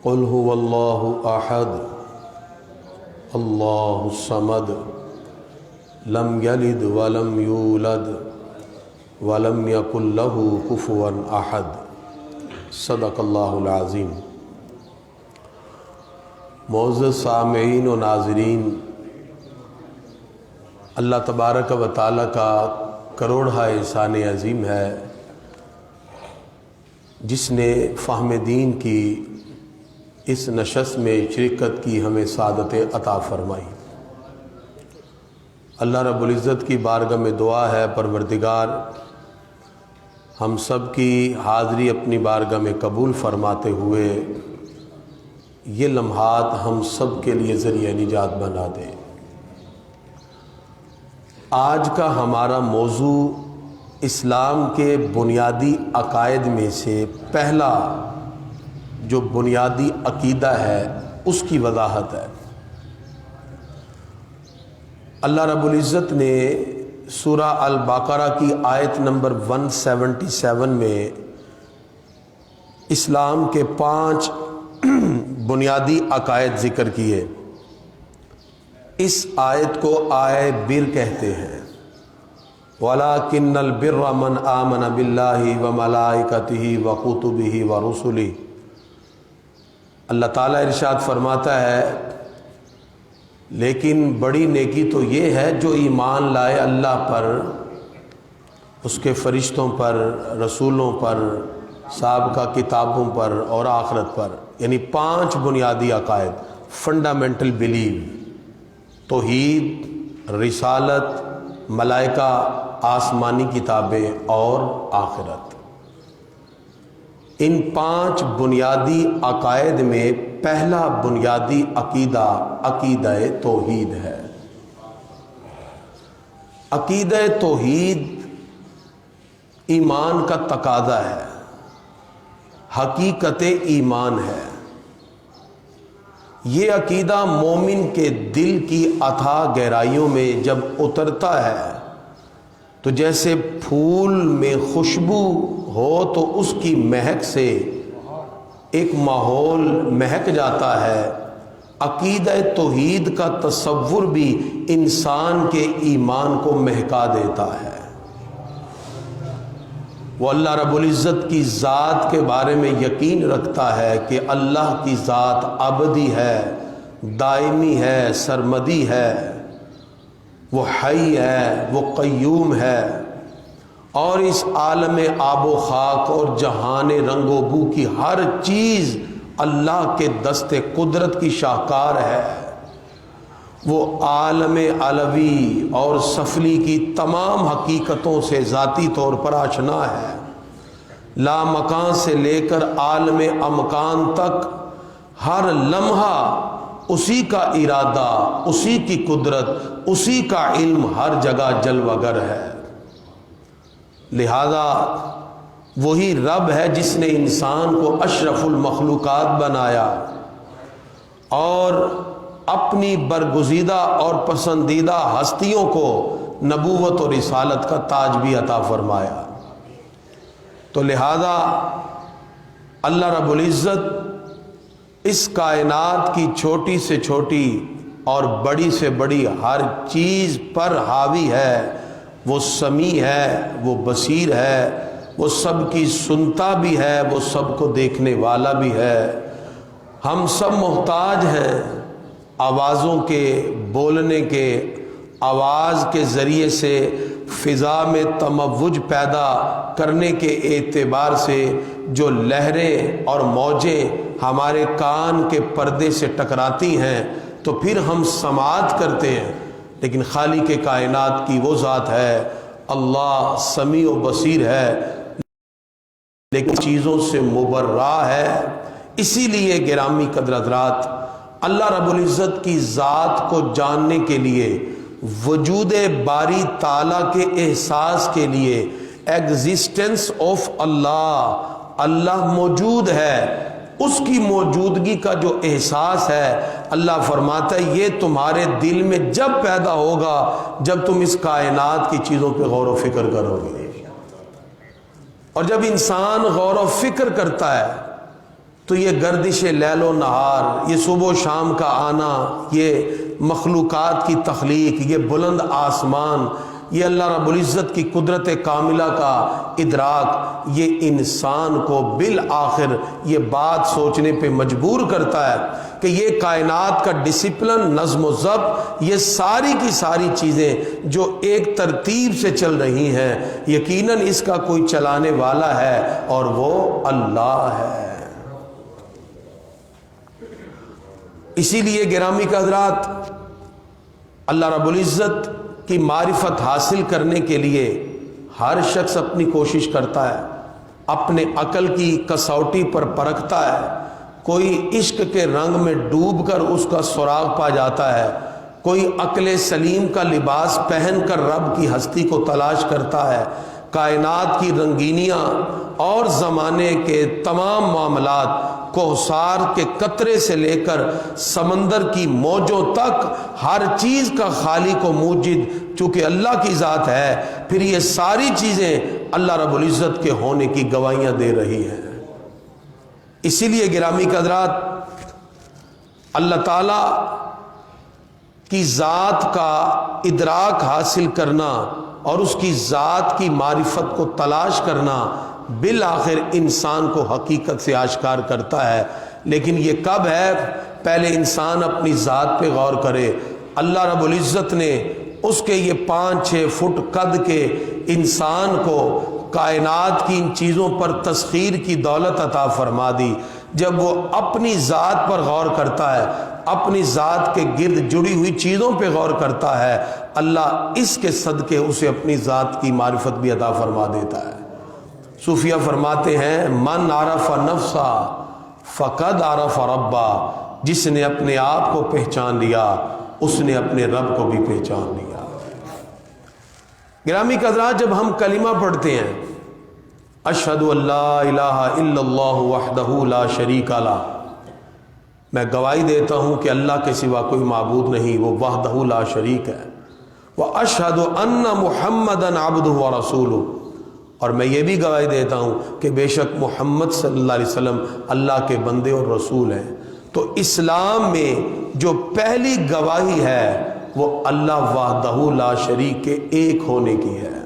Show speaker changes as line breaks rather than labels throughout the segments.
قل هو اللہ احد اللہ الصمد لم یلد ولم یولد ولم یکن لہ کفوا احد۔ صدق اللہ العظیم۔ معزز سامعین و ناظرین، اللہ تبارک و تعالیٰ کا کروڑہ احسان عظیم ہے جس نے فہم دین کی اس نشست میں شرکت کی ہمیں سعادت عطا فرمائی۔ اللہ رب العزت کی بارگاہ میں دعا ہے، پروردگار ہم سب کی حاضری اپنی بارگاہ میں قبول فرماتے ہوئے یہ لمحات ہم سب کے لیے ذریعہ نجات بنا دے۔ آج کا ہمارا موضوع اسلام کے بنیادی عقائد میں سے پہلا جو بنیادی عقیدہ ہے اس کی وضاحت ہے۔ اللہ رب العزت نے سورہ البقرہ کی آیت نمبر 177 میں اسلام کے 5 بنیادی عقائد ذکر کیے۔ اس آیت کو آئے بر کہتے ہیں۔ وَلَٰكِنَّ الْبِرَّ مَنْ آمَنَ بِاللَّهِ وَمَلَائِكَتِهِ وَكُتُبِهِ وَرُسُلِهِ۔ اللہ تعالیٰ ارشاد فرماتا ہے لیکن بڑی نیکی تو یہ ہے جو ایمان لائے اللہ پر، اس کے فرشتوں پر، رسولوں پر، سابقہ کتابوں پر اور آخرت پر، یعنی 5 بنیادی عقائد، فنڈامنٹل بیلیو، توحید، رسالت، ملائکہ، آسمانی کتابیں اور آخرت۔ ان 5 بنیادی عقائد میں پہلا بنیادی عقیدہ عقیدہ توحید ہے۔ عقیدہ توحید ایمان کا تقاضا ہے، حقیقت ایمان ہے۔ یہ عقیدہ مومن کے دل کی اتھاہ گہرائیوں میں جب اترتا ہے تو جیسے پھول میں خوشبو ہو تو اس کی مہک سے ایک ماحول مہک جاتا ہے، عقیدہ توحید کا تصور بھی انسان کے ایمان کو مہکا دیتا ہے۔ وہ اللہ رب العزت کی ذات کے بارے میں یقین رکھتا ہے کہ اللہ کی ذات ابدی ہے، دائمی ہے، سرمدی ہے، وہ حی ہے، وہ قیوم ہے، اور اس عالم آب و خاک اور جہان رنگ و بو کی ہر چیز اللہ کے دست قدرت کی شاہکار ہے۔ وہ عالم علوی اور سفلی کی تمام حقیقتوں سے ذاتی طور پر آشنا ہے۔ لا مکان سے لے کر عالم امکان تک ہر لمحہ اسی کا ارادہ، اسی کی قدرت، اسی کا علم ہر جگہ جلوہ گر ہے۔ لہذا وہی رب ہے جس نے انسان کو اشرف المخلوقات بنایا اور اپنی برگزیدہ اور پسندیدہ ہستیوں کو نبوت اور رسالت کا تاج بھی عطا فرمایا۔ تو لہذا اللہ رب العزت اس کائنات کی چھوٹی سے چھوٹی اور بڑی سے بڑی ہر چیز پر حاوی ہے، وہ سمیع ہے، وہ بصیر ہے، وہ سب کی سنتا بھی ہے، وہ سب کو دیکھنے والا بھی ہے۔ ہم سب محتاج ہیں آوازوں کے، بولنے کے، آواز کے ذریعے سے فضا میں تموج پیدا کرنے کے اعتبار سے جو لہریں اور موجیں ہمارے کان کے پردے سے ٹکراتی ہیں تو پھر ہم سماعت کرتے ہیں، لیکن خالق کائنات کی وہ ذات ہے، اللہ سمیع و بصیر ہے لیکن چیزوں سے مبرہ ہے۔ اسی لیے گرامی قدر حضرات، اللہ رب العزت کی ذات کو جاننے کے لیے، وجود باری تعالیٰ کے احساس کے لیے، ایگزسٹنس آف اللہ، اللہ موجود ہے، اس کی موجودگی کا جو احساس ہے، اللہ فرماتا ہے یہ تمہارے دل میں جب پیدا ہوگا جب تم اس کائنات کی چیزوں پہ غور و فکر کرو گے۔ اور جب انسان غور و فکر کرتا ہے تو یہ گردش لیل و نہار، یہ صبح و شام کا آنا، یہ مخلوقات کی تخلیق، یہ بلند آسمان، یہ اللہ رب العزت کی قدرت کاملہ کا ادراک، یہ انسان کو بالآخر یہ بات سوچنے پہ مجبور کرتا ہے کہ یہ کائنات کا ڈسپلن، نظم و ضبط، یہ ساری کی ساری چیزیں جو ایک ترتیب سے چل رہی ہیں، یقیناً اس کا کوئی چلانے والا ہے اور وہ اللہ ہے۔ اسی لیے گرامی کے حضرات، اللہ رب العزت کی معرفت حاصل کرنے کے لیے ہر شخص اپنی کوشش کرتا ہے، اپنے عقل کی کسوٹی پر پرکھتا ہے۔ کوئی عشق کے رنگ میں ڈوب کر اس کا سراغ پا جاتا ہے، کوئی عقل سلیم کا لباس پہن کر رب کی ہستی کو تلاش کرتا ہے۔ کائنات کی رنگینیاں اور زمانے کے تمام معاملات، کوثر کے قطرے سے لے کر سمندر کی موجوں تک، ہر چیز کا خالق و موجد چونکہ اللہ کی ذات ہے، پھر یہ ساری چیزیں اللہ رب العزت کے ہونے کی گواہیاں دے رہی ہیں۔ اسی لیے گرامی کے حضرات، اللہ تعالی کی ذات کا ادراک حاصل کرنا اور اس کی ذات کی معرفت کو تلاش کرنا بالآخر انسان کو حقیقت سے آشکار کرتا ہے۔ لیکن یہ کب ہے؟ پہلے انسان اپنی ذات پہ غور کرے۔ اللہ رب العزت نے اس کے یہ 5-6 فٹ قد کے انسان کو کائنات کی ان چیزوں پر تسخیر کی دولت عطا فرما دی۔ جب وہ اپنی ذات پر غور کرتا ہے، اپنی ذات کے گرد جڑی ہوئی چیزوں پہ غور کرتا ہے، اللہ اس کے صدقے اسے اپنی ذات کی معرفت بھی عطا فرما دیتا ہے۔ صوفیہ فرماتے ہیں، من عرف نفسا فقد عرف ربا، جس نے اپنے آپ کو پہچان لیا اس نے اپنے رب کو بھی پہچان لیا۔ گرامی حضرات، جب ہم کلمہ پڑھتے ہیں، اشہد ان لا الہ الا اللہ وحدہ لا شریک لہ، میں گواہی دیتا ہوں کہ اللہ کے سوا کوئی معبود نہیں، وہ وحدہ لا شریک ہے، واشہد ان محمدً عبدہ ورسولہ، اور میں یہ بھی گواہی دیتا ہوں کہ بے شک محمد صلی اللہ علیہ وسلم اللہ کے بندے اور رسول ہیں۔ تو اسلام میں جو پہلی گواہی ہے وہ اللہ وحدہ لا شریک کے ایک ہونے کی ہے۔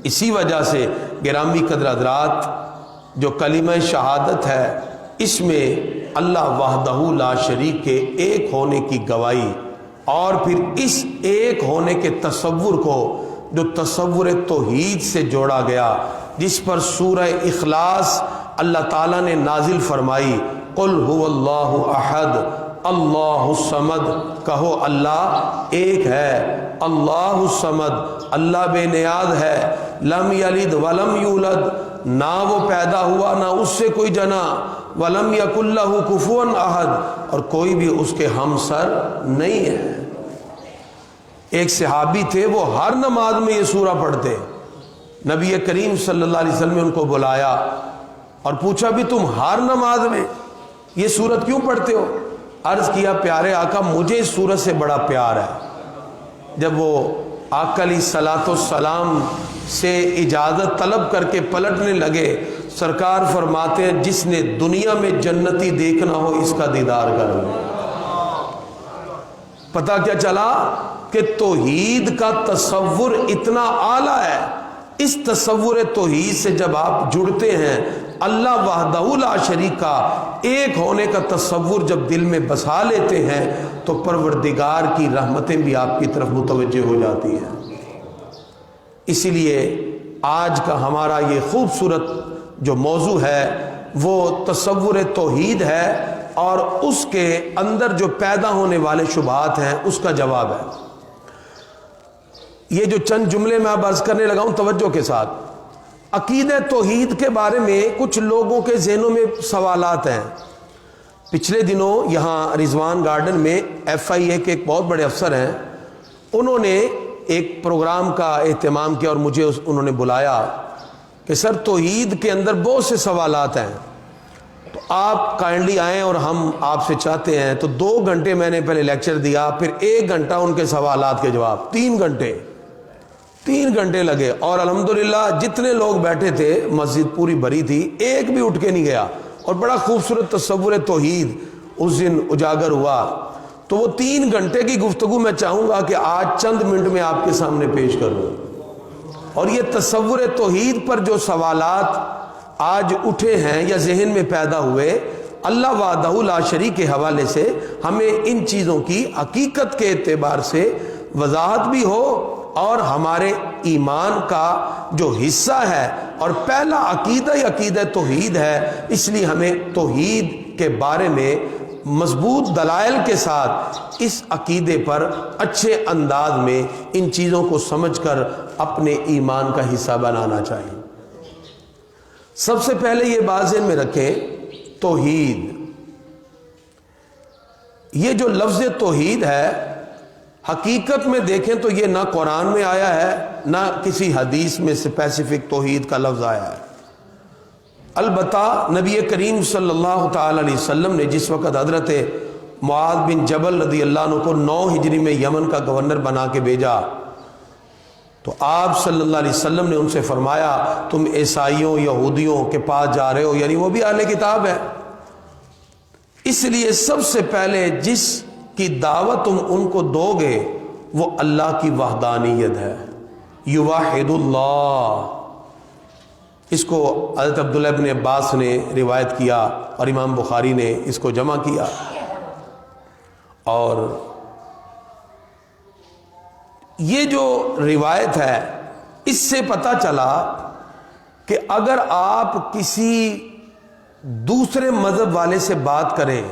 اسی وجہ سے گرامی قدر حضرات، جو کلمہ شہادت ہے، اس میں اللہ وحدہ لا شریک کے ایک ہونے کی گواہی، اور پھر اس ایک ہونے کے تصور کو جو تصور توحید سے جوڑا گیا، جس پر سورہ اخلاص اللہ تعالیٰ نے نازل فرمائی، قل هو اللہ احد اللہ الصمد، کہو اللہ ایک ہے، اللہ الصمد، اللہ بے نیاز ہے، لم یلد ولم یولد، نہ وہ پیدا ہوا نہ اس سے کوئی جنا، ولم یکن لہ کفوا احد، اور کوئی بھی اس کے ہمسر نہیں ہے۔ ایک صحابی تھے، وہ ہر نماز میں یہ سورہ پڑھتے، نبی کریم صلی اللہ علیہ وسلم نے ان کو بلایا اور پوچھا بھی تم ہر نماز میں یہ سورت کیوں پڑھتے ہو؟ عرض کیا پیارے آقا مجھے اس سورت سے بڑا پیار ہے۔ جب وہ آقا علیہ الصلوۃ والسلام سے اجازت طلب کر کے پلٹنے لگے، سرکار فرماتے ہیں جس نے دنیا میں جنتی دیکھنا ہو اس کا دیدار کر لو۔ پتہ کیا چلا کہ توحید کا تصور اتنا اعلیٰ ہے۔ اس تصور توحید سے جب آپ جڑتے ہیں، اللہ وحدہ لا شریک کا ایک ہونے کا تصور جب دل میں بسا لیتے ہیں، تو پروردگار کی رحمتیں بھی آپ کی طرف متوجہ ہو جاتی ہیں۔ اسی لیے آج کا ہمارا یہ خوبصورت جو موضوع ہے وہ تصور توحید ہے، اور اس کے اندر جو پیدا ہونے والے شبہات ہیں اس کا جواب ہے۔ یہ جو چند جملے میں عرض کرنے لگا ہوں توجہ کے ساتھ، عقیدہ توحید کے بارے میں کچھ لوگوں کے ذہنوں میں سوالات ہیں۔ پچھلے دنوں یہاں رضوان گارڈن میں FIA کے ایک بہت بڑے افسر ہیں، انہوں نے ایک پروگرام کا اہتمام کیا اور مجھے انہوں نے بلایا کہ سر توحید کے اندر بہت سے سوالات ہیں، تو آپ کائنڈلی آئیں اور ہم آپ سے چاہتے ہیں۔ تو 2 گھنٹے میں نے پہلے لیکچر دیا، پھر 1 گھنٹہ ان کے سوالات کے جواب، 3 گھنٹے لگے، اور الحمدللہ جتنے لوگ بیٹھے تھے مسجد پوری بھری تھی، ایک بھی اٹھ کے نہیں گیا۔ اور بڑا خوبصورت تصور توحید اس دن اجاگر ہوا. تو وہ 3 گھنٹے کی گفتگو میں چاہوں گا کہ آج چند منٹ میں آپ کے سامنے پیش کروں. اور یہ تصور توحید پر جو سوالات آج اٹھے ہیں یا ذہن میں پیدا ہوئے، اللہ وحدہ لا شریک کے حوالے سے ہمیں ان چیزوں کی حقیقت کے اعتبار سے وضاحت بھی ہو، اور ہمارے ایمان کا جو حصہ ہے اور پہلا عقیدہ ہی عقیدہ توحید ہے، اس لیے ہمیں توحید کے بارے میں مضبوط دلائل کے ساتھ اس عقیدے پر اچھے انداز میں ان چیزوں کو سمجھ کر اپنے ایمان کا حصہ بنانا چاہیے. سب سے پہلے یہ بات ذہن میں رکھیں، توحید، یہ جو لفظ توحید ہے حقیقت میں دیکھیں تو یہ نہ قرآن میں آیا ہے نہ کسی حدیث میں اسپیسیفک توحید کا لفظ آیا ہے. البتہ نبی کریم صلی اللہ تعالی علیہ وسلم نے جس وقت حضرت معاذ بن جبل رضی اللہ عنہ کو 9 ہجری میں یمن کا گورنر بنا کے بھیجا، تو آپ صلی اللہ علیہ وسلم نے ان سے فرمایا تم عیسائیوں یہودیوں کے پاس جا رہے ہو، یعنی وہ بھی اہل کتاب ہے، اس لیے سب سے پہلے جس کی دعوت تم ان کو دو گے وہ اللہ کی وحدانیت ہے، یوحد اللہ. اس کو حضرت عبداللہ ابن عباس نے روایت کیا اور امام بخاری نے اس کو جمع کیا. اور یہ جو روایت ہے اس سے پتہ چلا کہ اگر آپ کسی دوسرے مذہب والے سے بات کریں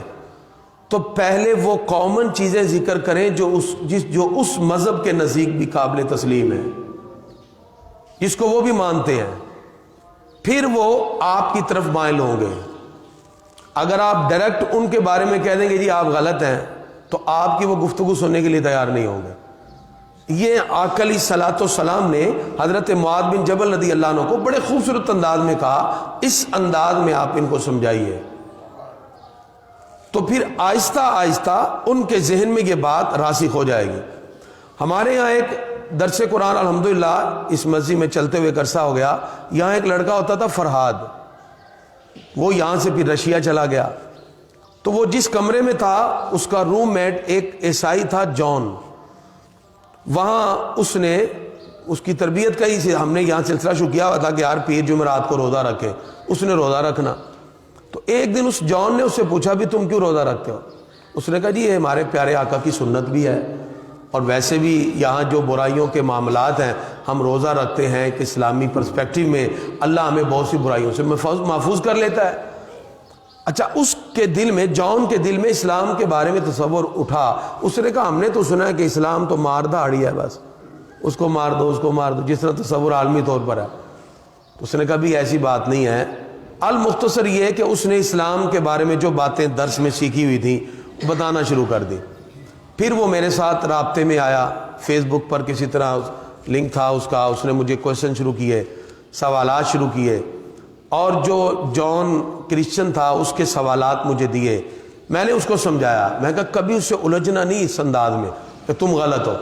تو پہلے وہ کامن چیزیں ذکر کریں جو اس مذہب کے نزدیک بھی قابل تسلیم ہے، جس کو وہ بھی مانتے ہیں، پھر وہ آپ کی طرف مائل ہوں گے. اگر آپ ڈائریکٹ ان کے بارے میں کہہ دیں گے جی آپ غلط ہیں تو آپ کی وہ گفتگو سننے کے لیے تیار نہیں ہوں گے. یہ آقا علیہ الصلوۃ والسلام نے حضرت معاذ بن جبل رضی اللہ عنہ کو بڑے خوبصورت انداز میں کہا، اس انداز میں آپ ان کو سمجھائیے. تو پھر آہستہ آہستہ ان کے ذہن میں یہ بات راسخ ہو جائے گی. ہمارے یہاں ایک درس قرآن الحمدللہ اس مسجد میں چلتے ہوئے عرصہ ہو گیا، یہاں ایک لڑکا ہوتا تھا فرہاد، وہ یہاں سے پھر رشیا چلا گیا. تو وہ جس کمرے میں تھا اس کا روم میٹ ایک عیسائی تھا جان، وہاں اس کی تربیت کا ہی ہم نے یہاں سلسلہ شروع کیا ہوا تھا کہ ہر پیر جمعرات کو روزہ رکھے، اس نے روزہ رکھنا. تو ایک دن اس جان نے اس سے پوچھا بھی تم کیوں روزہ رکھتے ہو؟ اس نے کہا جی یہ ہمارے پیارے آقا کی سنت بھی ہے، اور ویسے بھی یہاں جو برائیوں کے معاملات ہیں ہم روزہ رکھتے ہیں کہ اسلامی پرسپیکٹیو میں اللہ ہمیں بہت سی برائیوں سے محفوظ کر لیتا ہے. اچھا، اس کے دل میں، جان کے دل میں اسلام کے بارے میں تصور اٹھا. اس نے کہا ہم نے تو سنا ہے کہ اسلام تو مار دھاڑی ہے، بس اس کو مار دو، اس کو مار دو، جس طرح تصور عالمی طور پر ہے. تو اس نے کہا بھی ایسی بات نہیں ہے. المختصر یہ ہے کہ اس نے اسلام کے بارے میں جو باتیں درس میں سیکھی ہوئی تھیں بتانا شروع کر دی. پھر وہ میرے ساتھ رابطے میں آیا، فیس بک پر کسی طرح لنک تھا اس کا، اس نے مجھے کویشچن شروع کیے، سوالات شروع کیے، اور جو جان کرسچن تھا اس کے سوالات مجھے دیے. میں نے اس کو سمجھایا، میں کہا کبھی اس سے الجھنا نہیں اس انداز میں کہ تم غلط ہو.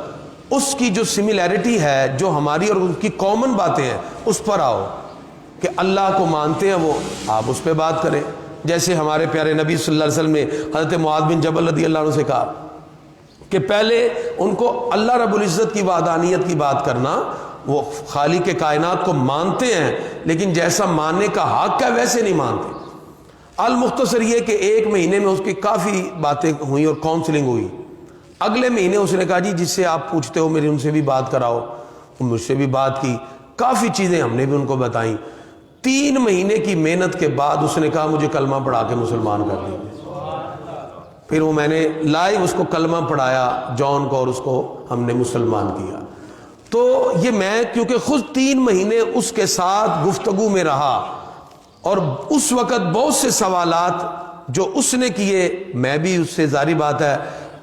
اس کی جو سملیرٹی ہے، جو ہماری اور اس کی کامن باتیں ہیں، اس پر آؤ کہ اللہ کو مانتے ہیں وہ، آپ اس پہ بات کریں. جیسے ہمارے پیارے نبی صلی اللہ علیہ وسلم نے حضرت معاذ بن جبل رضی اللہ عنہ سے کہا کہ پہلے ان کو اللہ رب العزت کی وحدانیت کی بات کرنا، وہ خالق کے کائنات کو مانتے ہیں لیکن جیسا ماننے کا حق ہے ویسے نہیں مانتے. المختصر یہ کہ 1 مہینے میں اس کی کافی باتیں ہوئیں اور کاؤنسلنگ ہوئی. اگلے مہینے اس نے کہا جی جس سے آپ پوچھتے ہو میری ان سے بھی بات کراؤ. مجھ سے بھی بات کی، کافی چیزیں ہم نے بھی ان کو بتائیں. 3 مہینے کی محنت کے بعد اس نے کہا مجھے کلمہ پڑھا کے مسلمان کر دیجیے. پھر وہ میں نے لائیو اس کو کلمہ پڑھایا جان کو، اور اس کو ہم نے مسلمان کیا. تو یہ میں کیونکہ خود 3 مہینے اس کے ساتھ گفتگو میں رہا، اور اس وقت بہت سے سوالات جو اس نے کیے، میں بھی اس سے ظاہری بات ہے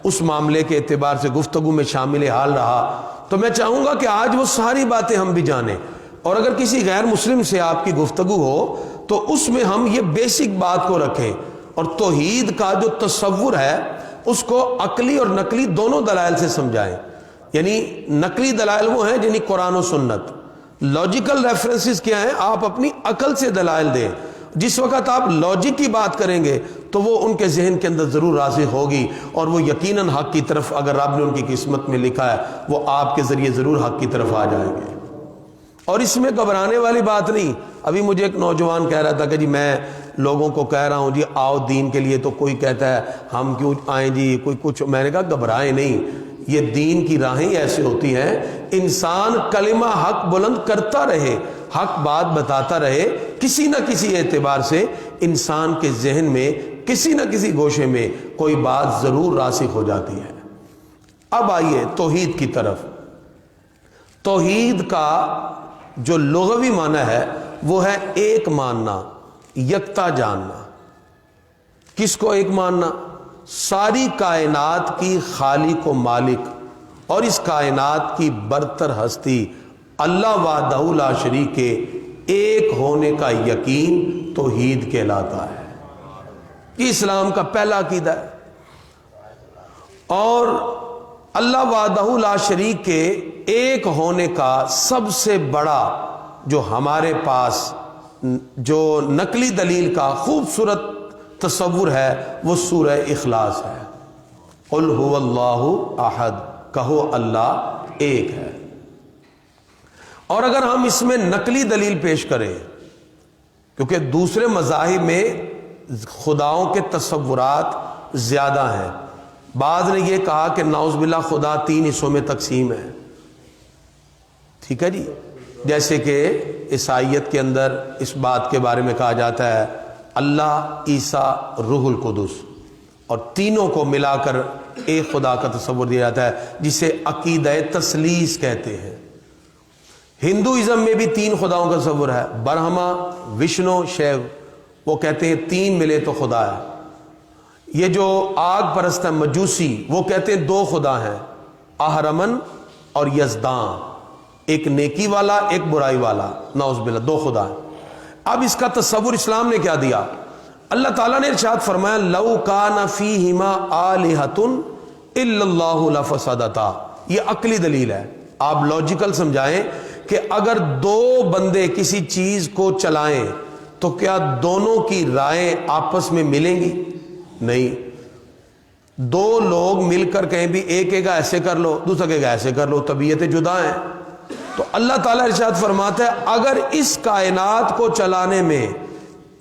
اس معاملے کے اعتبار سے گفتگو میں شامل حال رہا. تو میں چاہوں گا کہ آج وہ ساری باتیں ہم بھی جانیں، اور اگر کسی غیر مسلم سے آپ کی گفتگو ہو تو اس میں ہم یہ بیسک بات کو رکھیں، اور توحید کا جو تصور ہے اس کو عقلی اور نقلی دونوں دلائل سے سمجھائیں. یعنی نقلی دلائل وہ ہیں یعنی قرآن و سنت، لاجیکل ریفرنسز کیا ہیں، آپ اپنی عقل سے دلائل دیں. جس وقت آپ لاجک کی بات کریں گے تو وہ ان کے ذہن کے اندر ضرور راسخ ہوگی، اور وہ یقیناً حق کی طرف، اگر رب نے ان کی قسمت میں لکھا ہے، وہ آپ کے ذریعے ضرور حق کی طرف آ جائیں گے۔ اور اس میں گھبرانے والی بات نہیں۔ ابھی مجھے ایک نوجوان کہہ رہا تھا کہ جی میں لوگوں کو کہہ رہا ہوں جی آؤ دین کے لیے، تو کوئی کہتا ہے ہم کیوں آئیں جی، کوئی کچھ۔ میں نے کہا گھبرائیں نہیں، یہ دین کی راہیں ایسے ہوتی ہیں، انسان کلمہ حق بلند کرتا رہے، حق بات بتاتا رہے، کسی نہ کسی اعتبار سے انسان کے ذہن میں کسی نہ کسی گوشے میں کوئی بات ضرور راسخ ہو جاتی ہے۔ اب آئیے توحید کی طرف۔ توحید کا جو لغوی معنی ہے وہ ہے ایک ماننا، یکتا جاننا۔ کس کو ایک ماننا؟ ساری کائنات کی خالق و مالک اور اس کائنات کی برتر ہستی اللہ وحدہ لا شریک کے ایک ہونے کا یقین توحید کہلاتا ہے۔ یہ اسلام کا پہلا عقیدہ ہے۔ اور اللہ وحدہ لا شریک کے ایک ہونے کا سب سے بڑا جو ہمارے پاس جو نقلی دلیل کا خوبصورت تصور ہے وہ سورہ اخلاص ہے۔ قل هو اللہ احد، کہو اللہ ایک ہے۔ اور اگر ہم اس میں نقلی دلیل پیش کریں، کیونکہ دوسرے مذاہب میں خداؤں کے تصورات زیادہ ہیں، بعض نے یہ کہا کہ نعوذ باللہ خدا 3 حصوں میں تقسیم ہے، ٹھیک ہے جی، جیسے کہ عیسائیت کے اندر اس بات کے بارے میں کہا جاتا ہے اللہ، عیسیٰ، روح القدس، اور تینوں کو ملا کر ایک خدا کا تصور دیا جاتا ہے جسے عقیدہ تثلیث کہتے ہیں۔ ہندوازم میں بھی 3 خداؤں کا تصور ہے، برہما، وشنو، شیو، وہ کہتے ہیں 3 ملے تو خدا ہے۔ یہ جو آگ پرست ہے مجوسی، وہ کہتے ہیں 2 خدا ہیں، اہرمن اور یزدان، ایک نیکی والا ایک برائی والا، نعوذ باللہ 2 خدا ہیں۔ اب اس کا تصور اسلام نے کیا دیا؟ اللہ تعالیٰ نے ارشاد فرمایا لو کان فیہما آلہۃ الا اللہ لفسدتا۔ یہ عقلی دلیل ہے، آپ لاجیکل سمجھائیں کہ اگر 2 بندے کسی چیز کو چلائیں تو کیا دونوں کی رائے آپس میں ملیں گی؟ نہیں۔ 2 لوگ مل کر کہیں بھی ایک کہے گا ایسے کر لو، دوسرا کہے گا ایسے کر لو، طبیعتیں جدا ہیں۔ تو اللہ تعالیٰ ارشاد فرماتا ہے اگر اس کائنات کو چلانے میں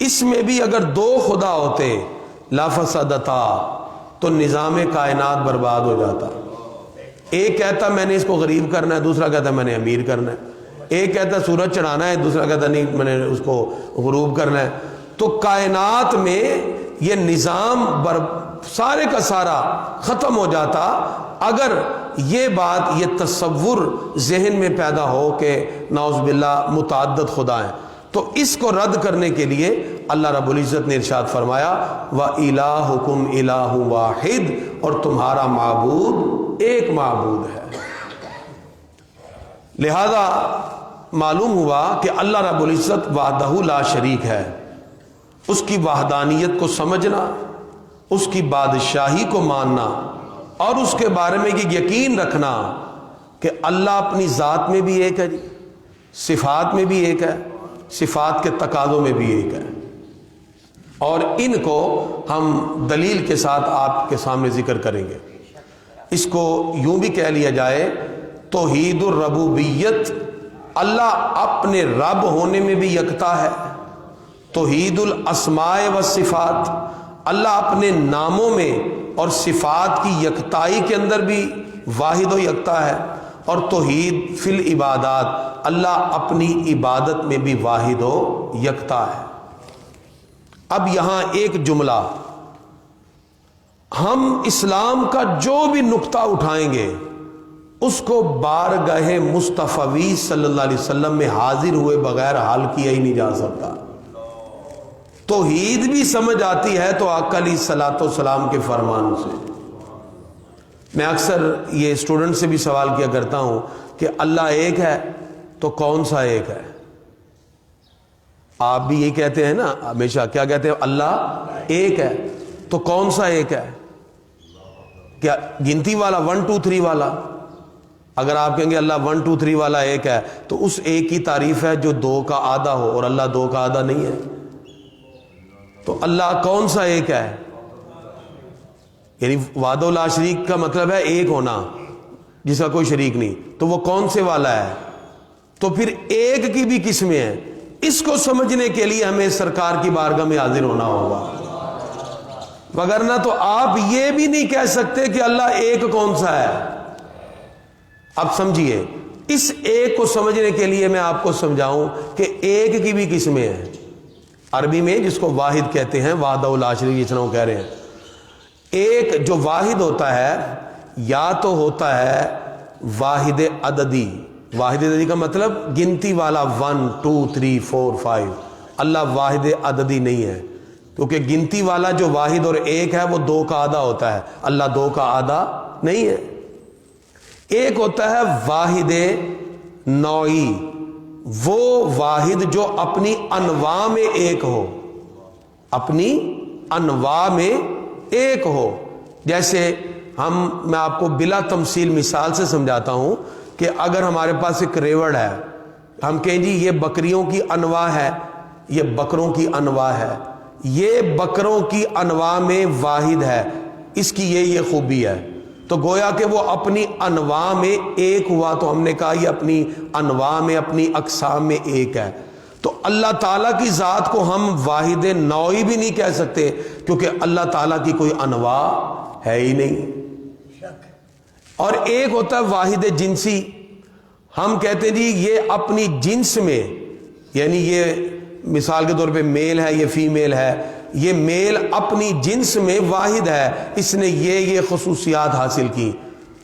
اس میں بھی اگر 2 خدا ہوتے لافسدتا، تو نظام کائنات برباد ہو جاتا۔ ایک کہتا میں نے اس کو غریب کرنا ہے، دوسرا کہتا میں نے امیر کرنا ہے، ایک کہتا سورج چڑھانا ہے، دوسرا کہتا نہیں میں نے اس کو غروب کرنا ہے، تو کائنات میں یہ نظام سارے کا سارا ختم ہو جاتا اگر یہ بات، یہ تصور ذہن میں پیدا ہو کہ نعوذ باللہ متعدد خدا ہیں۔ تو اس کو رد کرنے کے لیے اللہ رب العزت نے ارشاد فرمایا وَإِلَٰهُكُمْ إِلَٰهٌ وَاحِدٌ، اور تمہارا معبود ایک معبود ہے۔ لہذا معلوم ہوا کہ اللہ رب العزت وحدہ لا شریک ہے، اس کی وحدانیت کو سمجھنا، اس کی بادشاہی کو ماننا، اور اس کے بارے میں یہ یقین رکھنا کہ اللہ اپنی ذات میں بھی ایک ہے، صفات میں بھی ایک ہے، صفات کے تقاضوں میں بھی ایک ہے۔ اور ان کو ہم دلیل کے ساتھ آپ کے سامنے ذکر کریں گے۔ اس کو یوں بھی کہہ لیا جائے توحید الربوبیت، اللہ اپنے رب ہونے میں بھی یکتا ہے۔ توحید الاسماء والصفات، اللہ اپنے ناموں میں اور صفات کی یکتائی کے اندر بھی واحد و یکتا ہے۔ اور توحید فی العبادات، اللہ اپنی عبادت میں بھی واحد و یکتا ہے۔ اب یہاں ایک جملہ، ہم اسلام کا جو بھی نقطہ اٹھائیں گے اس کو بارگاہ مصطفی صلی اللہ علیہ وسلم میں حاضر ہوئے بغیر حل کیا ہی نہیں جا سکتا۔ توحید بھی سمجھ آتی ہے تو آقا علیہ الصلوۃ والسلام کے فرمان سے۔ میں اکثر یہ اسٹوڈنٹ سے بھی سوال کیا کرتا ہوں کہ اللہ ایک ہے تو کون سا ایک ہے؟ آپ بھی یہ کہتے ہیں نا ہمیشہ، کیا کہتے ہیں؟ اللہ ایک ہے تو کون سا ایک ہے؟ کیا گنتی والا 1 2 3 والا؟ اگر آپ کہیں گے اللہ 1 2 3 والا ایک ہے تو اس ایک کی تعریف ہے جو 2 کا آدھا ہو، اور اللہ 2 کا آدھا نہیں ہے۔ تو اللہ کون سا ایک ہے؟ یعنی وحدہ لا شریک کا مطلب ہے ایک ہونا جس کا کوئی شریک نہیں، تو وہ کون سے والا ہے؟ تو پھر ایک کی بھی قسمیں ہیں، اس کو سمجھنے کے لیے ہمیں سرکار کی بارگاہ میں حاضر ہونا ہوگا، وگرنہ تو آپ یہ بھی نہیں کہہ سکتے کہ اللہ ایک کون سا ہے۔ اب سمجھیے، اس ایک کو سمجھنے کے لیے میں آپ کو سمجھاؤں کہ ایک کی بھی قسمیں ہیں۔ عربی میں جس کو واحد کہتے ہیں، وحدہ لا شریک جس طرح وہ کہہ رہے ہیں، ایک جو واحد ہوتا ہے یا تو ہوتا ہے واحد عددی۔ واحد عددی کا مطلب گنتی والا 1 2 3 4 5۔ اللہ واحد عددی نہیں ہے، کیونکہ گنتی والا جو واحد اور ایک ہے وہ 2 کا آدھا ہوتا ہے، اللہ 2 کا آدھا نہیں ہے۔ ایک ہوتا ہے واحد نوعی، وہ واحد جو اپنی انواع میں ایک ہو، اپنی انواع میں ایک ہو۔ جیسے میں آپ کو بلا تمثیل مثال سے سمجھاتا ہوں کہ اگر ہمارے پاس ایک ریوڑ ہے، ہم کہیں جی یہ بکریوں کی انواع ہے، یہ بکروں کی انواع ہے، یہ بکروں کی انواع میں واحد ہے، اس کی یہ خوبی ہے، تو گویا کہ وہ اپنی انواع میں ایک ہوا، تو ہم نے کہا یہ اپنی انواع میں، اپنی اقسام میں ایک ہے۔ تو اللہ تعالیٰ کی ذات کو ہم واحد نوعی بھی نہیں کہہ سکتے، کیونکہ اللہ تعالیٰ کی کوئی انواع ہے ہی نہیں۔ اور ایک ہوتا ہے واحد جنسی، ہم کہتے ہیں جی یہ اپنی جنس میں، یعنی یہ مثال کے طور پہ میل ہے، یہ فیمیل ہے، یہ میل اپنی جنس میں واحد ہے، اس نے یہ خصوصیات حاصل کی۔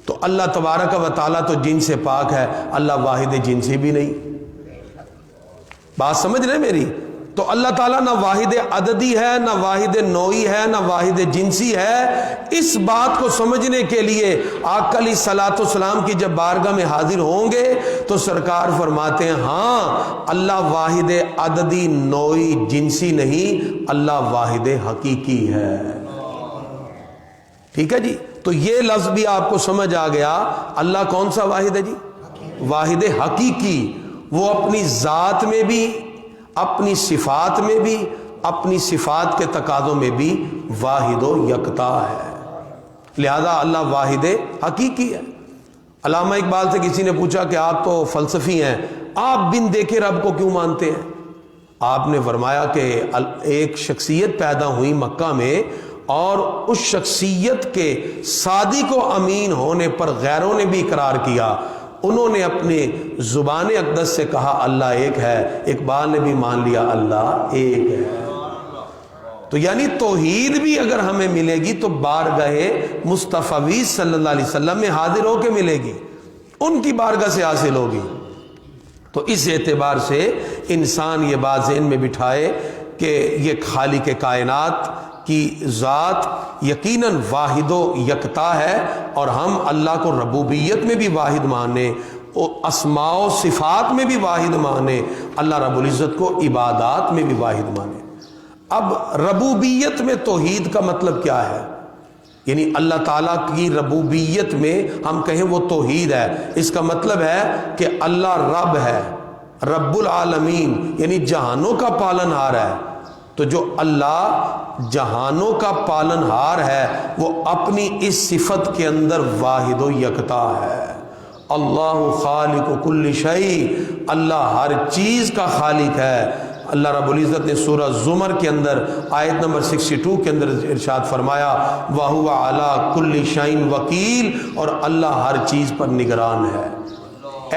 تو اللہ تبارک و تعالیٰ تو جنس سے پاک ہے، اللہ واحد جنسی بھی نہیں۔ بات سمجھ رہے میری؟ تو اللہ تعالیٰ نہ واحد عددی ہے، نہ واحد نوعی ہے، نہ واحد جنسی ہے۔ اس بات کو سمجھنے کے لیے آقا علیہ الصلوۃ والسلام کی جب بارگاہ میں حاضر ہوں گے تو سرکار فرماتے ہیں ہاں اللہ واحد عددی نوعی جنسی نہیں، اللہ واحد حقیقی ہے۔ ٹھیک ہے جی؟ تو یہ لفظ بھی آپ کو سمجھ آ گیا، اللہ کون سا واحد ہے جی؟ واحد حقیقی۔ وہ اپنی ذات میں بھی، اپنی صفات میں بھی، اپنی صفات کے تقاضوں میں بھی واحد و یکتا ہے، لہذا اللہ واحد حقیقی ہے۔ علامہ اقبال سے کسی نے پوچھا کہ آپ تو فلسفی ہیں، آپ بن دیکھے رب کو کیوں مانتے ہیں؟ آپ نے فرمایا کہ ایک شخصیت پیدا ہوئی مکہ میں، اور اس شخصیت کے صادق و امین ہونے پر غیروں نے بھی اقرار کیا، انہوں نے اپنے زبان اقدس سے کہا اللہ ایک ہے، اقبال نے بھی مان لیا اللہ ایک ہے۔ تو یعنی توحید بھی اگر ہمیں ملے گی تو بارگاہ مصطفی صلی اللہ علیہ وسلم میں حاضر ہو کے ملے گی، ان کی بارگاہ سے حاصل ہوگی۔ تو اس اعتبار سے انسان یہ بات ذہن میں بٹھائے کہ یہ خالق کائنات کی ذات یقیناً واحد و یکتا ہے، اور ہم اللہ کو ربوبیت میں بھی واحد مانیں، اور اسماء و صفات میں بھی واحد مانیں، اللہ رب العزت کو عبادات میں بھی واحد مانیں۔ اب ربوبیت میں توحید کا مطلب کیا ہے؟ یعنی اللہ تعالیٰ کی ربوبیت میں ہم کہیں وہ توحید ہے، اس کا مطلب ہے کہ اللہ رب ہے، رب العالمین، یعنی جہانوں کا پالن ہار ہے۔ تو جو اللہ جہانوں کا پالن ہار ہے وہ اپنی اس صفت کے اندر واحد و یکتا ہے۔ اللہ خالق کل شیء، اللہ ہر چیز کا خالق ہے۔ اللہ رب العزت نے سورہ زمر کے اندر آیت نمبر 62 کے اندر ارشاد فرمایا وَهُوَ عَلَىٰ كُلِّ شَيْءٍ وَكِيلٌ، اور اللہ ہر چیز پر نگران ہے۔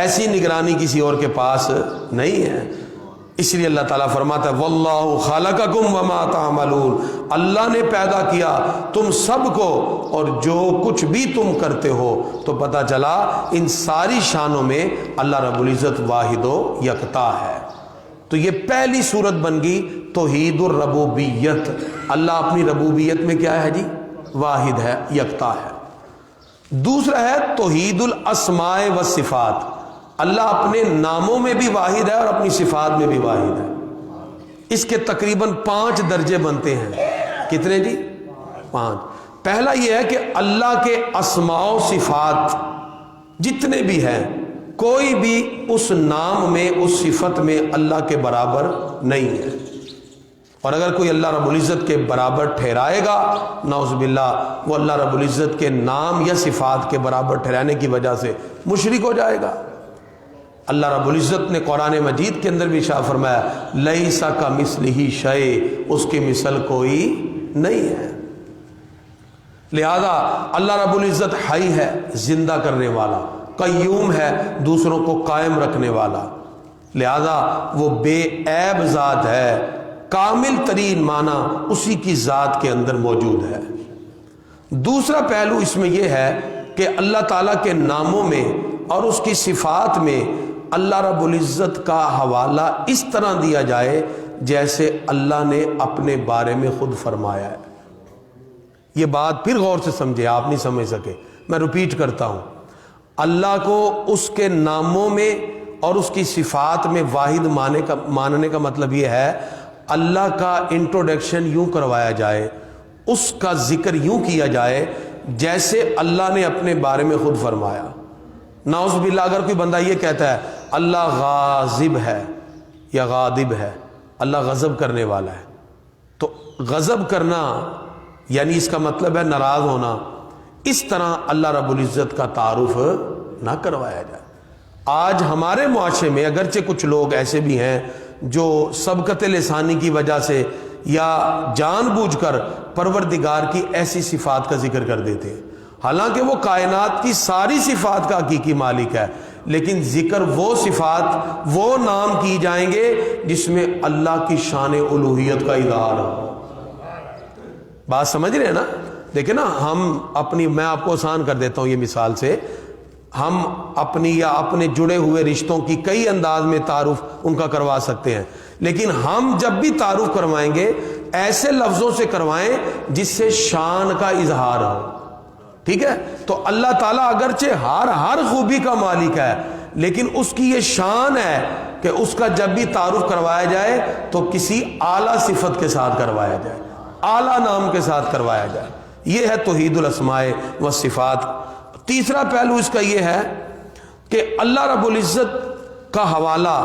ایسی نگرانی کسی اور کے پاس نہیں ہے، اس لیے اللہ تعالیٰ فرماتا ہے وَاللَّهُ خَلَقَكُمْ وَمَا تَعْمَلُونَ، اللہ نے پیدا کیا تم سب کو اور جو کچھ بھی تم کرتے ہو۔ تو پتہ چلا ان ساری شانوں میں اللہ رب العزت واحد و یکتا ہے۔ تو یہ پہلی صورت بن گئی توحید الربوبیت، اللہ اپنی ربوبیت میں کیا ہے جی؟ واحد ہے، یکتا ہے۔ دوسرا ہے توحید الاسماء والصفات، اللہ اپنے ناموں میں بھی واحد ہے اور اپنی صفات میں بھی واحد ہے۔ اس کے تقریباً 5 درجے بنتے ہیں۔ کتنے جی؟ 5۔ پہلا یہ ہے کہ اللہ کے اسماء و صفات جتنے بھی ہیں، کوئی بھی اس نام میں، اس صفت میں اللہ کے برابر نہیں ہے۔ اور اگر کوئی اللہ رب العزت کے برابر ٹھہرائے گا نعوذ باللہ وہ اللہ رب العزت کے نام یا صفات کے برابر ٹھہرانے کی وجہ سے مشرک ہو جائے گا۔ اللہ رب العزت نے قرآن مجید کے اندر بھی ارشاد فرمایا لیس کمثلہ شیء، اس کی مثل کوئی نہیں ہے۔ لہذا اللہ رب العزت حی ہے، زندہ کرنے والا، قیوم ہے، دوسروں کو قائم رکھنے والا، لہذا وہ بے عیب ذات ہے، کامل ترین معنی اسی کی ذات کے اندر موجود ہے۔ دوسرا پہلو اس میں یہ ہے کہ اللہ تعالیٰ کے ناموں میں اور اس کی صفات میں اللہ رب العزت کا حوالہ اس طرح دیا جائے جیسے اللہ نے اپنے بارے میں خود فرمایا ہے۔ یہ بات پھر غور سے سمجھے، آپ نہیں سمجھ سکے، میں ریپیٹ کرتا ہوں۔ اللہ کو اس کے ناموں میں اور اس کی صفات میں واحد ماننے کا مطلب یہ ہے اللہ کا انٹروڈکشن یوں کروایا جائے، اس کا ذکر یوں کیا جائے جیسے اللہ نے اپنے بارے میں خود فرمایا۔ نعوذ باللہ اگر کوئی بندہ یہ کہتا ہے اللہ غاضب ہے یا غاضب ہے، اللہ غضب کرنے والا ہے، تو غضب کرنا یعنی اس کا مطلب ہے ناراض ہونا، اس طرح اللہ رب العزت کا تعارف نہ کروایا جائے۔ آج ہمارے معاشرے میں اگرچہ کچھ لوگ ایسے بھی ہیں جو سبقت لسانی کی وجہ سے یا جان بوجھ کر پروردگار کی ایسی صفات کا ذکر کر دیتے ہیں، حالانکہ وہ کائنات کی ساری صفات کا حقیقی مالک ہے، لیکن ذکر وہ صفات وہ نام کی جائیں گے جس میں اللہ کی شان الوہیت کا اظہار ہو۔ بات سمجھ رہے ہیں نا؟ دیکھیں نا، ہم اپنی، میں آپ کو آسان کر دیتا ہوں یہ مثال سے، ہم اپنی یا اپنے جڑے ہوئے رشتوں کی کئی انداز میں تعارف ان کا کروا سکتے ہیں، لیکن ہم جب بھی تعارف کروائیں گے ایسے لفظوں سے کروائیں جس سے شان کا اظہار ہو، ٹھیک ہے؟ تو اللہ تعالیٰ اگرچہ ہر خوبی کا مالک ہے، لیکن اس کی یہ شان ہے کہ اس کا جب بھی تعارف کروایا جائے تو کسی اعلیٰ صفت کے ساتھ کروایا جائے، اعلیٰ نام کے ساتھ کروایا جائے۔ یہ ہے توحید الاسماء والصفات۔ تیسرا پہلو اس کا یہ ہے کہ اللہ رب العزت کا حوالہ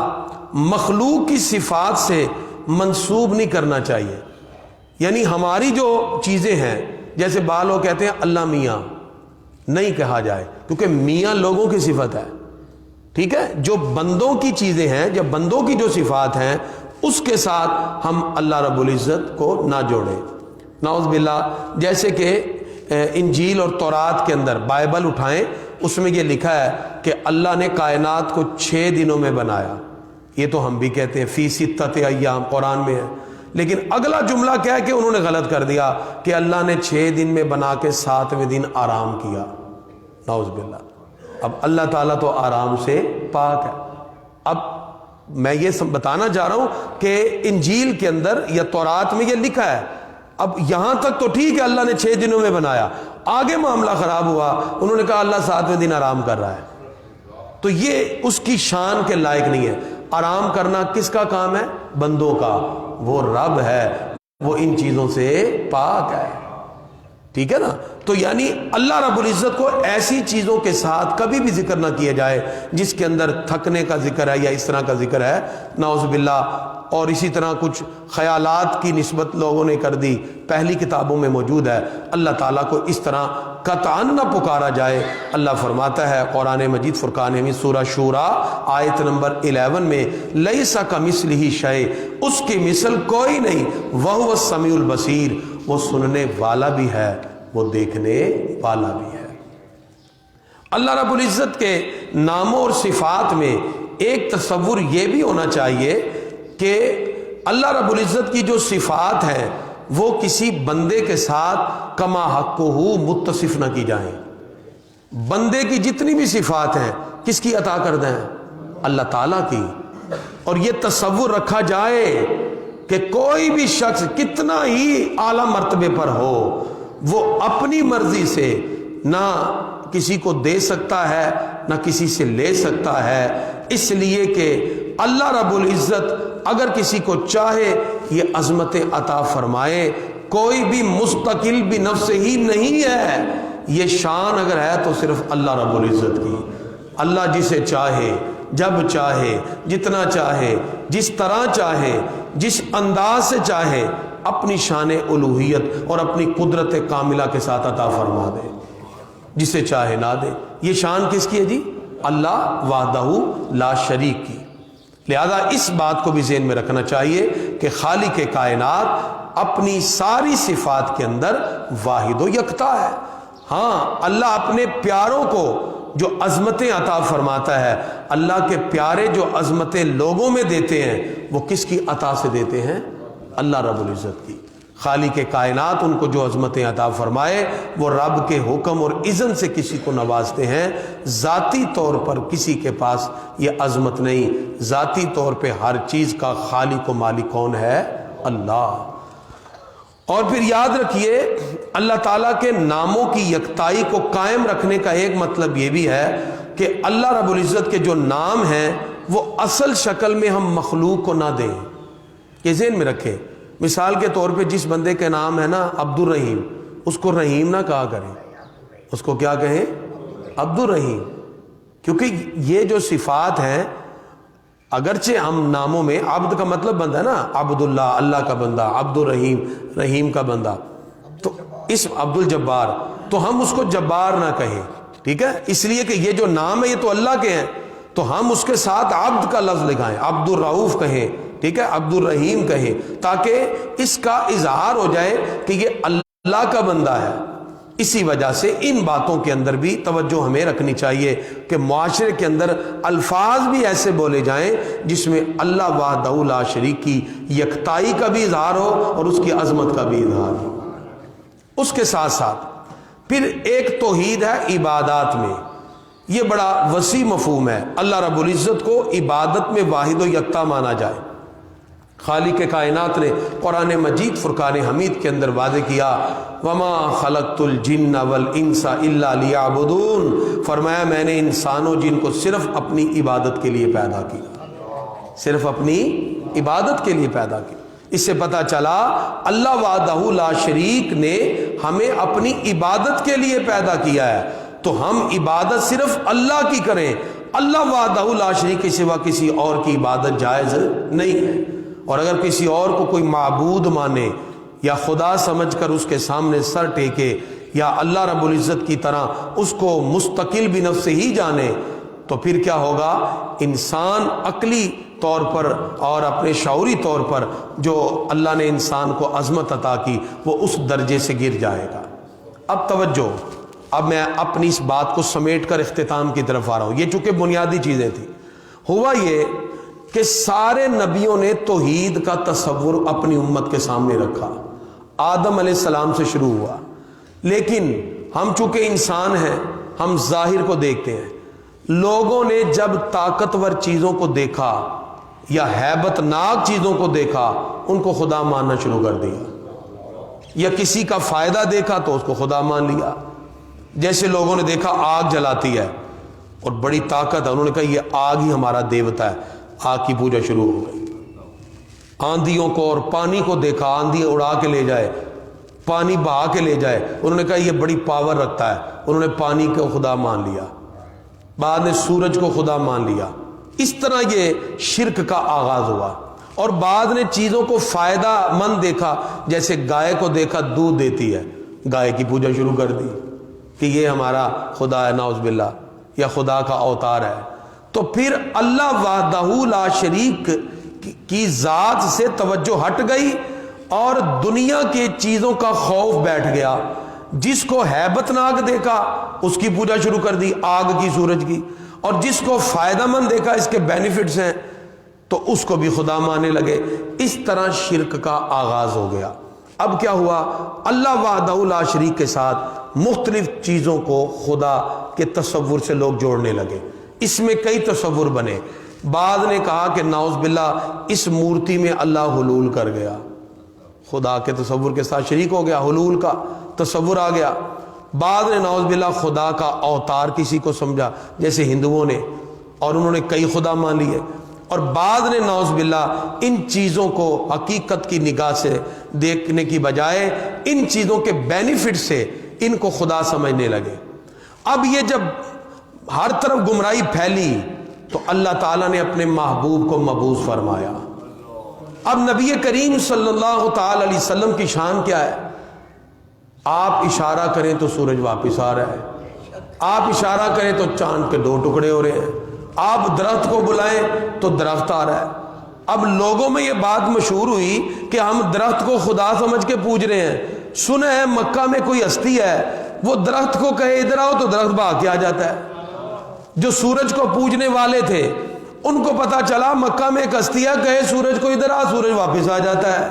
مخلوق کی صفات سے منسوب نہیں کرنا چاہیے، یعنی ہماری جو چیزیں ہیں، جیسے بعض لوگ کہتے ہیں اللہ میاں، نہیں کہا جائے، کیونکہ میاں لوگوں کی صفت ہے، ٹھیک ہے؟ جو بندوں کی چیزیں ہیں، جب بندوں کی جو صفات ہیں اس کے ساتھ ہم اللہ رب العزت کو نہ جوڑیں۔ نعوذ باللہ، جیسے کہ انجیل اور تورات کے اندر بائبل اٹھائیں، اس میں یہ لکھا ہے کہ اللہ نے کائنات کو 6 دنوں میں بنایا، یہ تو ہم بھی کہتے ہیں فی ستۃ ایام، قرآن میں ہے، لیکن اگلا جملہ کیا ہے کہ انہوں نے غلط کر دیا کہ اللہ نے 6 دن میں بنا کے 7ویں دن آرام کیا۔ نعوذ باللہ، اب اللہ تعالیٰ تو آرام سے پاک ہے۔ اب میں یہ بتانا چاہ رہا ہوں کہ انجیل کے اندر یا تورات میں یہ لکھا ہے، اب یہاں تک تو ٹھیک ہے اللہ نے 6 دنوں میں بنایا، آگے معاملہ خراب ہوا، انہوں نے کہا اللہ 7ویں دن آرام کر رہا ہے، تو یہ اس کی شان کے لائق نہیں ہے۔ آرام کرنا کس کا کام ہے؟ بندوں کا، وہ رب ہے، وہ ان چیزوں سے پاک ہے، ٹھیک ہے نا؟ تو یعنی اللہ رب العزت کو ایسی چیزوں کے ساتھ کبھی بھی ذکر نہ کیا جائے جس کے اندر تھکنے کا ذکر ہے یا اس طرح کا ذکر ہے، نعوذ باللہ۔ اور اسی طرح کچھ خیالات کی نسبت لوگوں نے کر دی، پہلی کتابوں میں موجود ہے، اللہ تعالیٰ کو اس طرح قطعاً نہ پکارا جائے۔ اللہ فرماتا ہے قرآن مجید فرقان حمید سورہ شورا آیت نمبر 11 میں لیس کمثلہ شیء، اس کی مثل کوئی نہیں، وہو السمیع البصیر، وہ سننے والا بھی ہے، وہ دیکھنے والا بھی ہے۔ اللہ رب العزت کے ناموں اور صفات میں ایک تصور یہ بھی ہونا چاہیے کہ اللہ رب العزت کی جو صفات ہیں وہ کسی بندے کے ساتھ کما حقہ متصف نہ کی جائیں۔ بندے کی جتنی بھی صفات ہیں کس کی عطا کردہ ہیں؟ اللہ تعالیٰ کی۔ اور یہ تصور رکھا جائے کہ کوئی بھی شخص کتنا ہی اعلیٰ مرتبے پر ہو، وہ اپنی مرضی سے نہ کسی کو دے سکتا ہے نہ کسی سے لے سکتا ہے، اس لیے کہ اللہ رب العزت اگر کسی کو چاہے یہ عظمت عطا فرمائے، کوئی بھی مستقل بھی نفس ہی نہیں ہے، یہ شان اگر ہے تو صرف اللہ رب العزت کی۔ اللہ جسے چاہے جب چاہے، جتنا چاہے، جس طرح چاہے، جس انداز سے چاہے اپنی شان الوہیت اور اپنی قدرت کاملہ کے ساتھ عطا فرما دے، جسے چاہے نہ دے۔ یہ شان کس کی ہے جی؟ اللہ وحدہ لا شریک کی۔ لہذا اس بات کو بھی ذہن میں رکھنا چاہیے کہ خالق کائنات اپنی ساری صفات کے اندر واحد و یکتا ہے۔ ہاں، اللہ اپنے پیاروں کو جو عظمتیں عطا فرماتا ہے، اللہ کے پیارے جو عظمتیں لوگوں میں دیتے ہیں وہ کس کی عطا سے دیتے ہیں؟ اللہ رب العزت کی۔ خالق کائنات ان کو جو عظمتیں عطا فرمائے وہ رب کے حکم اور اذن سے کسی کو نوازتے ہیں۔ ذاتی طور پر کسی کے پاس یہ عظمت نہیں، ذاتی طور پہ ہر چیز کا خالق و مالک کون ہے؟ اللہ۔ اور پھر یاد رکھیے اللہ تعالیٰ کے ناموں کی یکتائی کو قائم رکھنے کا ایک مطلب یہ بھی ہے کہ اللہ رب العزت کے جو نام ہیں وہ اصل شکل میں ہم مخلوق کو نہ دیں۔ یہ ذہن میں رکھیں۔ مثال کے طور پہ جس بندے کے نام ہے نا عبد الرحیم، اس کو رحیم نہ کہا کریں، اس کو کیا کہیں؟ عبد الرحیم۔ کیونکہ یہ جو صفات ہیں اگرچہ ہم ناموں میں عبد کا مطلب بنتا ہے نا، عبد اللہ، اللہ کا بندہ، عبد الرحیم، رحیم کا بندہ، تو اس عبد الجبار، تو ہم اس کو جبار نہ کہیں، ٹھیک ہے؟ اس لیے کہ یہ جو نام ہے یہ تو اللہ کے ہیں، تو ہم اس کے ساتھ عبد کا لفظ لگائیں، عبد الرؤوف کہیں، ٹھیک ہے، عبد الرحیم کہیں، تاکہ اس کا اظہار ہو جائے کہ یہ اللہ کا بندہ ہے۔ اسی وجہ سے ان باتوں کے اندر بھی توجہ ہمیں رکھنی چاہیے کہ معاشرے کے اندر الفاظ بھی ایسے بولے جائیں جس میں اللہ وحدہ لا شریک کی یکتائی کا بھی اظہار ہو اور اس کی عظمت کا بھی اظہار ہو۔ اس کے ساتھ ساتھ پھر ایک توحید ہے عبادات میں، یہ بڑا وسیع مفہوم ہے۔ اللہ رب العزت کو عبادت میں واحد و یکتا مانا جائے۔ خالق کائنات نے قرآن مجید فرقان حمید کے اندر واضح کیا، وما خلقت الجن والانس الا لیعبدون، فرمایا میں نے انسان و جن کو صرف اپنی عبادت کے لیے پیدا کیا، صرف اپنی عبادت کے لیے پیدا کیا۔ اس سے پتہ چلا اللہ وحدہ لا شریک نے ہمیں اپنی عبادت کے لیے پیدا کیا ہے، تو ہم عبادت صرف اللہ کی کریں، اللہ وحدہ لا شریک کے سوا کسی اور کی عبادت جائز نہیں ہے۔ اور اگر کسی اور کو کوئی معبود مانے یا خدا سمجھ کر اس کے سامنے سر ٹیکے یا اللہ رب العزت کی طرح اس کو مستقل بنفس ہی جانے، تو پھر کیا ہوگا؟ انسان عقلی طور پر اور اپنے شعوری طور پر جو اللہ نے انسان کو عظمت عطا کی وہ اس درجے سے گر جائے گا۔ اب توجہ، اب میں اپنی اس بات کو سمیٹ کر اختتام کی طرف آ رہا ہوں۔ یہ چونکہ بنیادی چیزیں تھیں۔ ہوا یہ کہ سارے نبیوں نے توحید کا تصور اپنی امت کے سامنے رکھا، آدم علیہ السلام سے شروع ہوا، لیکن ہم چونکہ انسان ہیں، ہم ظاہر کو دیکھتے ہیں۔ لوگوں نے جب طاقتور چیزوں کو دیکھا یا ہیبت ناک چیزوں کو دیکھا ان کو خدا ماننا شروع کر دیا، یا کسی کا فائدہ دیکھا تو اس کو خدا مان لیا۔ جیسے لوگوں نے دیکھا آگ جلاتی ہے اور بڑی طاقت ہے، انہوں نے کہا یہ آگ ہی ہمارا دیوتا ہے، آگ کی پوجا شروع ہو گئی۔ آندھیوں کو اور پانی کو دیکھا، آندھی اڑا کے لے جائے، پانی بہا کے لے جائے، انہوں نے کہا یہ بڑی پاور رکھتا ہے، انہوں نے پانی کو خدا مان لیا۔ بعد نے سورج کو خدا مان لیا۔ اس طرح یہ شرک کا آغاز ہوا، اور بعد نے چیزوں کو فائدہ مند دیکھا، جیسے گائے کو دیکھا دودھ دیتی ہے، گائے کی پوجا شروع کر دی کہ یہ ہمارا خدا ہے، نعوذ باللہ، یا خدا کا اوتار ہے۔ تو پھر اللہ وحدہ لا شریک کی ذات سے توجہ ہٹ گئی اور دنیا کے چیزوں کا خوف بیٹھ گیا۔ جس کو ہیبت ناک دیکھا اس کی پوجا شروع کر دی، آگ کی، سورج کی، اور جس کو فائدہ مند دیکھا اس کے بینیفٹس ہیں تو اس کو بھی خدا ماننے لگے۔ اس طرح شرک کا آغاز ہو گیا۔ اب کیا ہوا؟ اللہ وحدہ لا شریک کے ساتھ مختلف چیزوں کو خدا کے تصور سے لوگ جوڑنے لگے۔ اس میں کئی تصور بنے۔ بعض نے کہا کہ نعوذ باللہ اس مورتی میں اللہ حلول کر گیا، خدا کے تصور کے ساتھ شریک ہو گیا، حلول کا تصور آ گیا۔ بعض نے نعوذ باللہ خدا کا اوتار کسی کو سمجھا، جیسے ہندوؤں نے، اور انہوں نے کئی خدا مان لیے۔ اور بعض نے نعوذ باللہ ان چیزوں کو حقیقت کی نگاہ سے دیکھنے کی بجائے ان چیزوں کے بینیفٹ سے ان کو خدا سمجھنے لگے۔ اب یہ جب ہر طرف گمراہی پھیلی تو اللہ تعالیٰ نے اپنے محبوب کو مبعوث فرمایا۔ اب نبی کریم صلی اللہ تعالی علیہ وسلم کی شان کیا ہے؟ آپ اشارہ کریں تو سورج واپس آ رہا ہے، آپ اشارہ کریں تو چاند کے 2 ٹکڑے ہو رہے ہیں، آپ درخت کو بلائیں تو درخت آ رہا ہے۔ اب لوگوں میں یہ بات مشہور ہوئی کہ ہم درخت کو خدا سمجھ کے پوج رہے ہیں۔ سنا ہے مکہ میں کوئی ہستی ہے، وہ درخت کو کہے ادھر آؤ تو درخت بھاگ کے آ جاتا ہے۔ جو سورج کو پوجنے والے تھے ان کو پتا چلا مکہ میں ایک ہستی ہے، کہے سورج کو ادھر آ، سورج واپس آ جاتا ہے۔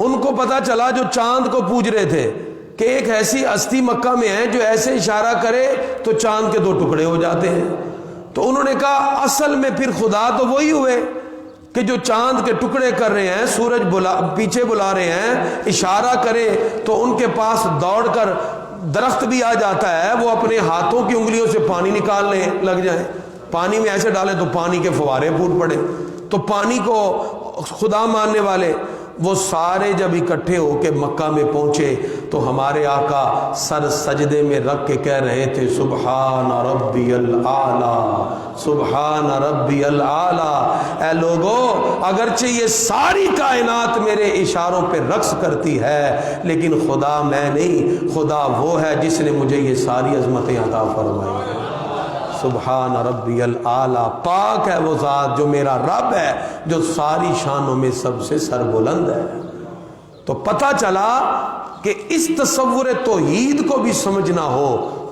ان کو پتا چلا جو چاند کو پوج رہے تھے کہ ایک ایسی ہستی مکہ میں ہے جو ایسے اشارہ کرے تو چاند کے 2 ٹکڑے ہو جاتے ہیں۔ تو انہوں نے کہا اصل میں پھر خدا تو وہی ہوئے کہ جو چاند کے ٹکڑے کر رہے ہیں، سورج پیچھے بلا رہے ہیں، اشارہ کرے تو ان کے پاس دوڑ کر درخت بھی آ جاتا ہے، وہ اپنے ہاتھوں کی انگلیوں سے پانی نکالنے لگ جائیں، پانی میں ایسے ڈالیں تو پانی کے فوارے پھوٹ پڑے۔ تو پانی کو خدا ماننے والے وہ سارے جب اکٹھے ہو کے مکہ میں پہنچے تو ہمارے آقا سر سجدے میں رکھ کے کہہ رہے تھے سبحان ربی الاعلی، سبحان ربی الاعلی۔ اے لوگو، اگرچہ یہ ساری کائنات میرے اشاروں پہ رقص کرتی ہے لیکن خدا میں نہیں، خدا وہ ہے جس نے مجھے یہ ساری عظمتیں عطا فرمائی ہیں۔ سبحان ربی الاعلی، پاک ہے وہ ذات جو میرا رب ہے، جو ساری شانوں میں سب سے سربلند ہے۔ تو پتہ چلا کہ اس تصور توحید کو بھی سمجھنا ہو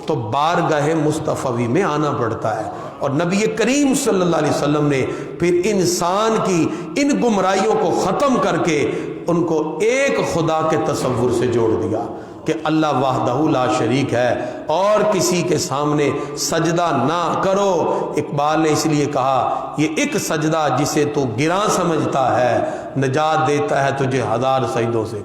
تو بارگاہ مصطفی میں آنا پڑتا ہے۔ اور نبی کریم صلی اللہ علیہ وسلم نے پھر انسان کی ان گمراہیوں کو ختم کر کے ان کو ایک خدا کے تصور سے جوڑ دیا کہ اللہ وحدہ لا شریک ہے اور کسی کے سامنے سجدہ نہ کرو۔ اقبال نے اس لیے کہا یہ ایک سجدہ جسے تو گراں سمجھتا ہے نجات دیتا ہے تجھے 1000 سجدوں سے،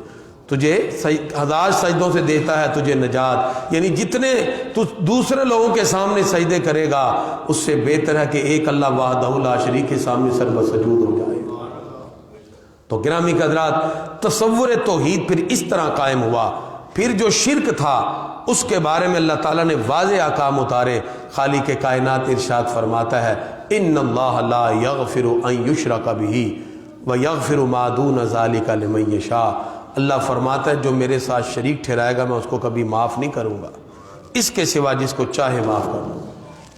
تجھے 1000 سجدوں سے دیتا ہے تجھے نجات۔ یعنی جتنے تو دوسرے لوگوں کے سامنے سجدے کرے گا اس سے بہتر ہے کہ ایک اللہ وحدہ لا شریک کے سامنے سر بسجود ہو جائے۔ تو گرامی حضرات، تصور توحید پھر اس طرح قائم ہوا۔ پھر جو شرک تھا اس کے بارے میں اللہ تعالیٰ نے واضح احکام اتارے۔ خالق کائنات ارشاد فرماتا ہے ان اللہ لا یغفر ان یشرک بہ ویغفر ما دون ذلک لمن یشاء۔ اللہ فرماتا ہے جو میرے ساتھ شریک ٹھہرائے گا میں اس کو کبھی معاف نہیں کروں گا، اس کے سوا جس کو چاہے معاف کر دوں۔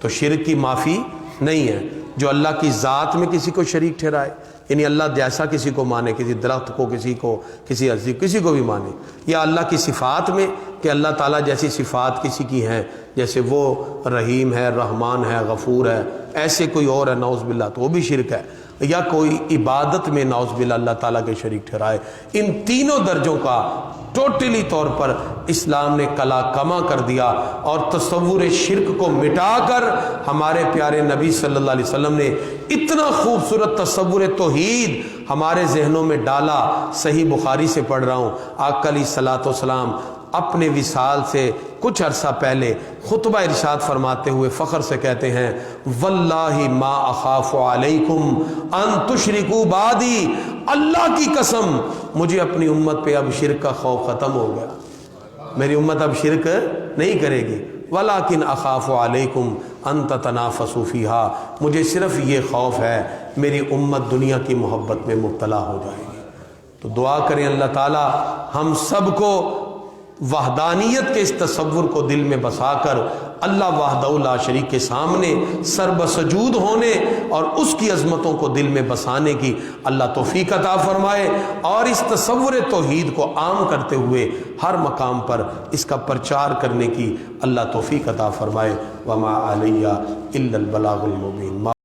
تو شرک کی معافی نہیں ہے۔ جو اللہ کی ذات میں کسی کو شریک ٹھہرائے، یعنی اللہ جیسا کسی کو مانے، کسی درخت کو، کسی کو، کسی عزیز، کسی کو بھی مانے، یا اللہ کی صفات میں کہ اللہ تعالیٰ جیسی صفات کسی کی ہیں، جیسے وہ رحیم ہے، رحمان ہے، غفور ہے، ایسے کوئی اور ہے نعوذ باللہ، تو وہ بھی شرک ہے۔ یا کوئی عبادت میں نعوذ باللہ اللہ تعالیٰ کے شریک ٹھہرائے۔ ان تینوں درجوں کا ٹوٹلی طور پر اسلام نے کلا کما کر دیا اور تصور شرک کو مٹا کر ہمارے پیارے نبی صلی اللہ علیہ وسلم نے اتنا خوبصورت تصور توحید ہمارے ذہنوں میں ڈالا۔ صحیح بخاری سے پڑھ رہا ہوں، آقا علیہ الصلوۃ والسلام اپنے وصال سے کچھ عرصہ پہلے خطبہ ارشاد فرماتے ہوئے فخر سے کہتے ہیں واللہ ما اخاف علیکم ان تشرکوا بعدی، اللہ کی قسم مجھے اپنی امت پہ اب شرک کا خوف ختم ہو گیا، میری امت اب شرک نہیں کرے گی۔ ولیکن اخاف علیکم ان تتنافسوا فیہا، مجھے صرف یہ خوف ہے میری امت دنیا کی محبت میں مبتلا ہو جائے گی۔ تو دعا کریں اللہ تعالی ہم سب کو وحدانیت کے اس تصور کو دل میں بسا کر اللہ وحدہ لا شریک کے سامنے سر بسجود ہونے اور اس کی عظمتوں کو دل میں بسانے کی اللہ توفیق عطا فرمائے، اور اس تصور توحید کو عام کرتے ہوئے ہر مقام پر اس کا پرچار کرنے کی اللہ توفیق عطا فرمائے۔ وما علیہ الا البلاغ المبین۔